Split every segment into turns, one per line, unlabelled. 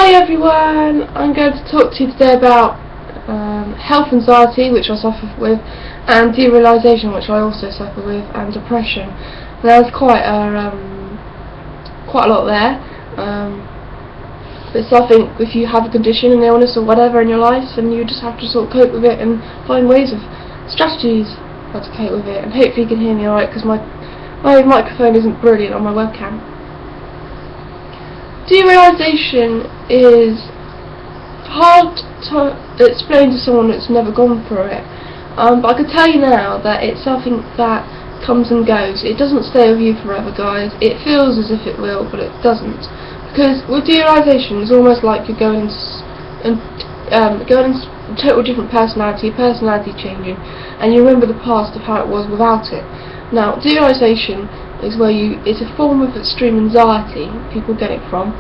Hi everyone, I'm going to talk to you today about health anxiety, which I suffer with, and derealization, which I also suffer with, and depression. There's quite a lot there, but I think if you have a condition, an illness or whatever in your life, then you just have to sort of cope with it and find ways of strategies how to cope with it. And hopefully you can hear me alright, because my microphone isn't brilliant on my webcam. Derealization is hard to explain to someone that's never gone through it, but I can tell you now that it's something that comes and goes. It doesn't stay with you forever, guys. It feels as if it will, but it doesn't. Because with derealization, it's almost like you're going into total different personality changing, and you remember the past of how it was without it. Now, derealization is where it's a form of extreme anxiety people get it from,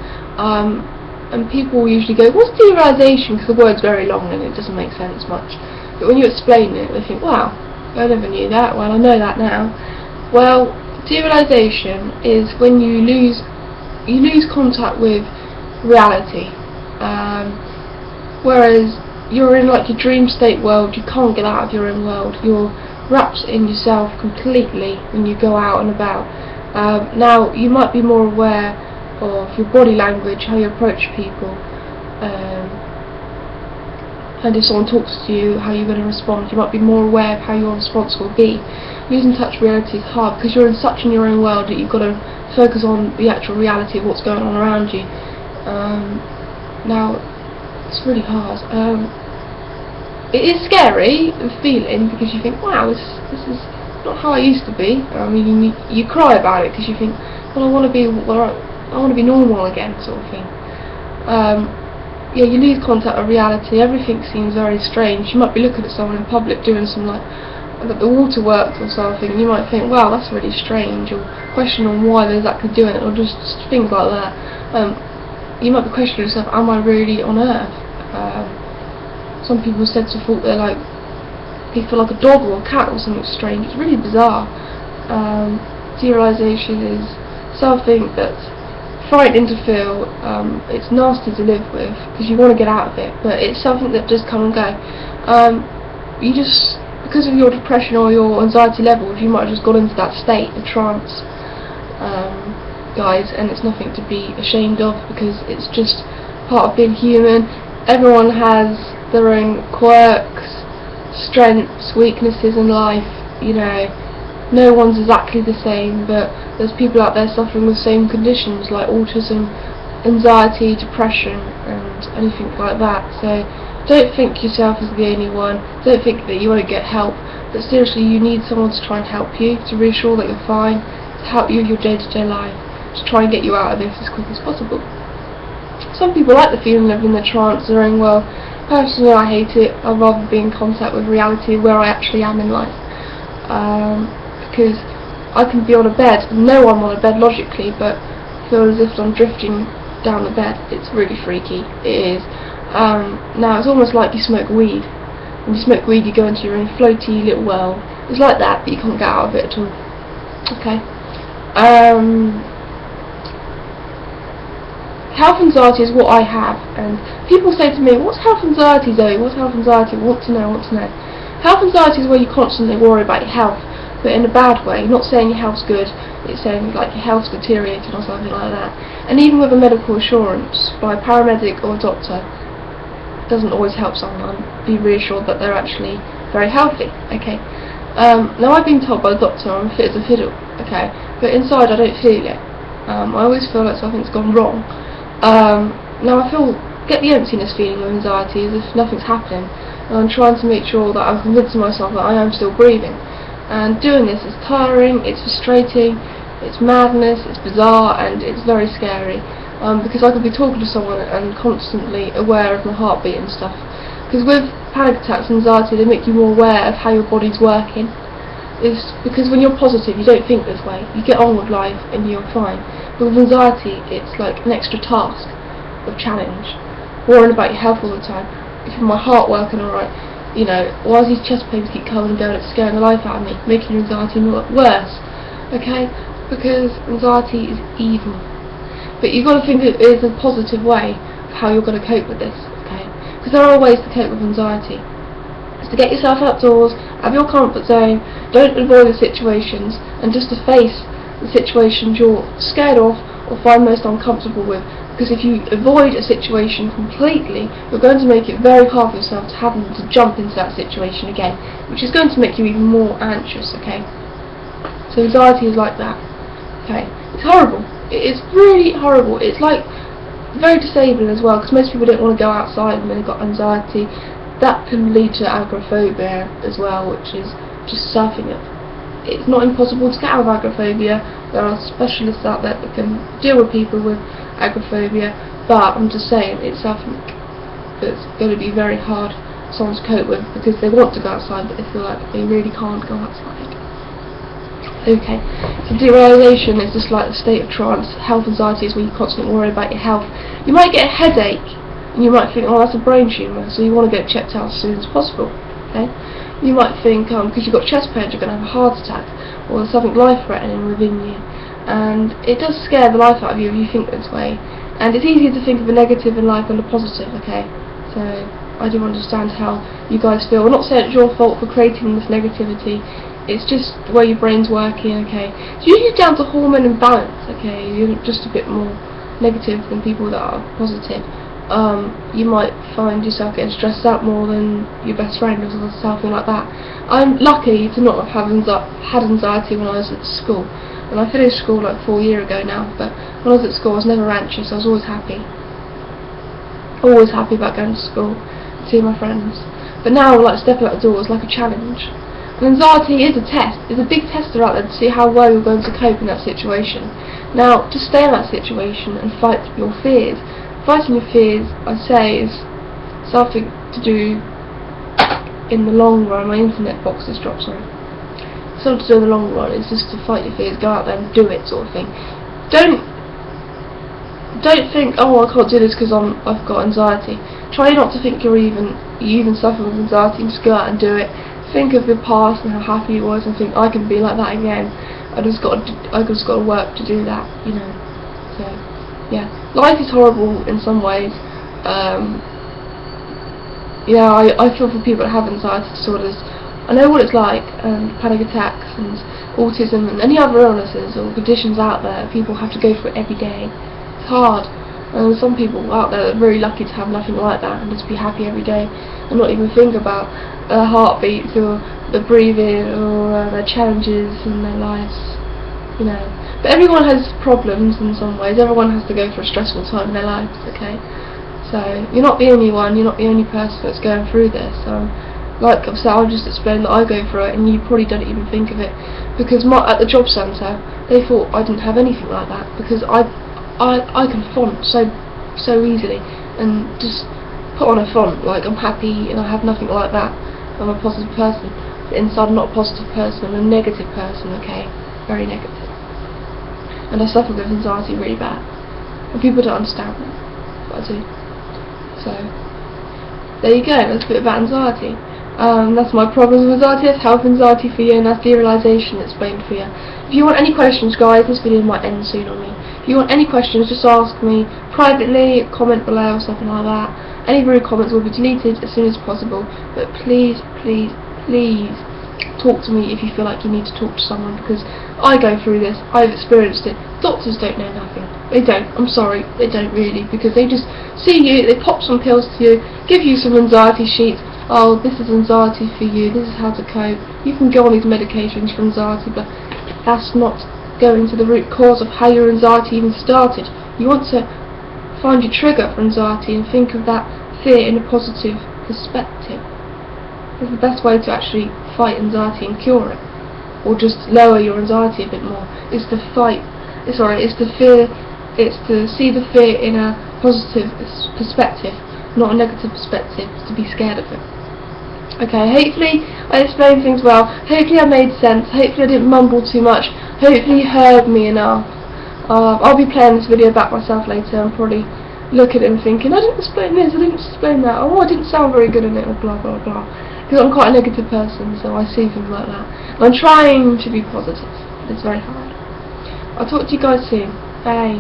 and people usually go, what's derealization? Because the word's very long and it doesn't make sense much. But when you explain it, they think, wow, I never knew that. Well, I know that now. Well, derealization is when you lose contact with reality, whereas you're in like your dream state world. You can't get out of your own world. You're wrapped in yourself completely when you go out and about. Now you might be more aware of your body language, how you approach people, and if someone talks to you, how you're going to respond. You might be more aware of how your response will be. Losing touch with reality is hard because you're such in your own world that you've got to focus on the actual reality of what's going on around you. Now it's really hard. It is scary, the feeling, because you think, wow, this is not how I used to be. I mean, you cry about it because you think, well, I want to be normal again, sort of thing. Yeah, you lose contact with reality. Everything seems very strange. You might be looking at someone in public doing some like the waterworks or something, and you might think, wow, that's really strange, or question on why they're exactly doing it, or just things like that. You might be questioning yourself, am I really on Earth? Some people said to thought they feel like a dog or a cat or something strange. It's really bizarre. Derealization is something that's frightening to feel. It's nasty to live with because you want to get out of it, but it's something that does come and go. You just, because of your depression or your anxiety levels, you might have just gone into that state of trance, guys, and it's nothing to be ashamed of because it's just part of being human. Everyone has their own quirks, strengths, weaknesses in life, you know. No one's exactly the same, but there's people out there suffering with the same conditions like autism, anxiety, depression, and anything like that. So don't think yourself as the only one. Don't think that you won't get help, but seriously, you need someone to try and help you, to reassure that you're fine, to help you with your day-to-day life, to try and get you out of this as quick as possible. Some people like the feeling of in the trance, their own world. Personally, I hate it. I'd rather be in contact with reality, where I actually am in life. Because I can be on a bed, know I'm on a bed logically, but feel as if I'm drifting down the bed. It's really freaky. It is. Now it's almost like you smoke weed. When you smoke weed, you go into your own floaty little world. It's like that, but you can't get out of it at all. Okay. Health anxiety is what I have, and people say to me, what's health anxiety, Zoe? What's health anxiety? Want to know. Health anxiety is where you constantly worry about your health, but in a bad way. Not saying your health's good, it's saying like your health's deteriorating or something like that. And even with a medical assurance by a paramedic or a doctor, it doesn't always help someone be reassured that they're actually very healthy. Okay. Now I've been told by the doctor I'm fit as a fiddle, okay, but inside I don't feel it. I always feel like something's gone wrong. Now I get the emptiness feeling of anxiety as if nothing's happening, and I'm trying to make sure that I'm convincing myself that I am still breathing. And doing this is tiring, it's frustrating, it's madness, it's bizarre, and it's very scary. Because I could be talking to someone and constantly aware of my heartbeat and stuff. Because with panic attacks and anxiety, they make you more aware of how your body's working. It's because when you're positive, you don't think this way. You get on with life and you're fine. But with anxiety, it's like an extra task of challenge. Worrying about your health all the time. Is my heart working alright? You know, why does these chest pains keep coming and going? It's scaring the life out of me, making your anxiety worse. Okay? Because anxiety is evil. But you've got to think of it as a positive way. how you're going to cope with this, okay? Because there are ways to cope with anxiety. It's to get yourself outdoors, out of your comfort zone, don't avoid the situations, and just to face the situations you're scared of or find most uncomfortable with. Because if you avoid a situation completely, you're going to make it very hard for yourself to have to jump into that situation again, which is going to make you even more anxious, okay? So anxiety is like that, okay? It's horrible. It's really horrible. It's like very disabling as well, because most people don't want to go outside when they've got anxiety. That can lead to agoraphobia as well, which is just surfing it. It's not impossible to get out of agoraphobia. There are specialists out there that can deal with people with agoraphobia, but I'm just saying it's something that's going to be very hard for someone to cope with, because they want to go outside but they feel like they really can't go outside. Okay, so derealization is just like the state of trance. Health anxiety is where you constantly worry about your health. You might get a headache and you might think, oh, that's a brain tumour, so you want to get it checked out as soon as possible. Okay, you might think because you've got chest pain you're going to have a heart attack, or there's something life-threatening within you, and it does scare the life out of you if you think this way. And it's easier to think of a negative in life than a positive, okay? So I do understand how you guys feel. I'm not saying it's your fault for creating this negativity, it's just the way your brain's working, okay? It's usually down to hormone imbalance, okay? You're just a bit more negative than people that are positive. You might find yourself getting stressed out more than your best friend or something like that. I'm lucky to not have had anxiety when I was at school, and I finished school like 4 years ago now, but when I was at school I was never anxious. I was always happy about going to school and seeing my friends. But now like stepping out the door is like a challenge. And anxiety is a test. It's a big tester out there to see how well you're going to cope in that situation. Now, to stay in that situation and fight your fears. Fighting your fears, I say, is something to do in the long run. My internet box just dropped, sorry. Something to do in the long run. It's just to fight your fears, go out there and do it, sort of thing. Don't think, oh, I can't do this because I've got anxiety. Try not to think you even suffer with anxiety, and just go out and do it. Think of your past and how happy you was, and think, I can be like that again. I just got to work to do that, you know. So yeah, life is horrible in some ways. Yeah, I feel for people that have anxiety disorders. I know what it's like, panic attacks and autism and any other illnesses or conditions out there. People have to go through it every day. It's hard. And some people out there are very lucky to have nothing like that and just be happy every day and not even think about their heartbeats or their breathing or their challenges in their lives, you know. But everyone has problems in some ways. Everyone has to go through a stressful time in their lives, okay? So you're not the only one, you're not the only person that's going through this. Like I've said, I'll just explain that I go through it and you probably don't even think of it. Because at the job centre, they thought I didn't have anything like that, because I can font so easily and just put on a font like I'm happy and I have nothing like that. I'm a positive person. But inside I'm not a positive person, I'm a negative person, okay? Very negative. And I suffer with anxiety really bad. And people don't understand that, but I do. So there you go, that's a bit about anxiety. That's my problem with anxiety, that's health anxiety for you, and that's derealization explained for you. If you want any questions, guys, this video might end soon on me. If you want any questions, just ask me privately, comment below or something like that. Any rude comments will be deleted as soon as possible, but please, please, please talk to me if you feel like you need to talk to someone, because I go through this, I've experienced it. Doctors don't know nothing. They don't. I'm sorry, they don't really, because they just see you, they pop some pills to you, give you some anxiety sheets. Oh, this is anxiety for you, this is how to cope. You can go on these medications for anxiety, but that's not going to the root cause of how your anxiety even started. You want to find your trigger for anxiety and think of that fear in a positive perspective. It's the best way to actually fight anxiety and cure it, or just lower your anxiety a bit more. It's to see the fear in a positive perspective, not a negative perspective, to be scared of it. Okay, hopefully I explained things well, hopefully I made sense, hopefully I didn't mumble too much, hopefully you heard me enough. I'll be playing this video back myself later and probably look at it and thinking, I didn't explain this, I didn't explain that, oh, I didn't sound very good in it, or blah blah blah. Because I'm quite a negative person, so I see things like that. And I'm trying to be positive, it's very hard. I'll talk to you guys soon. Bye.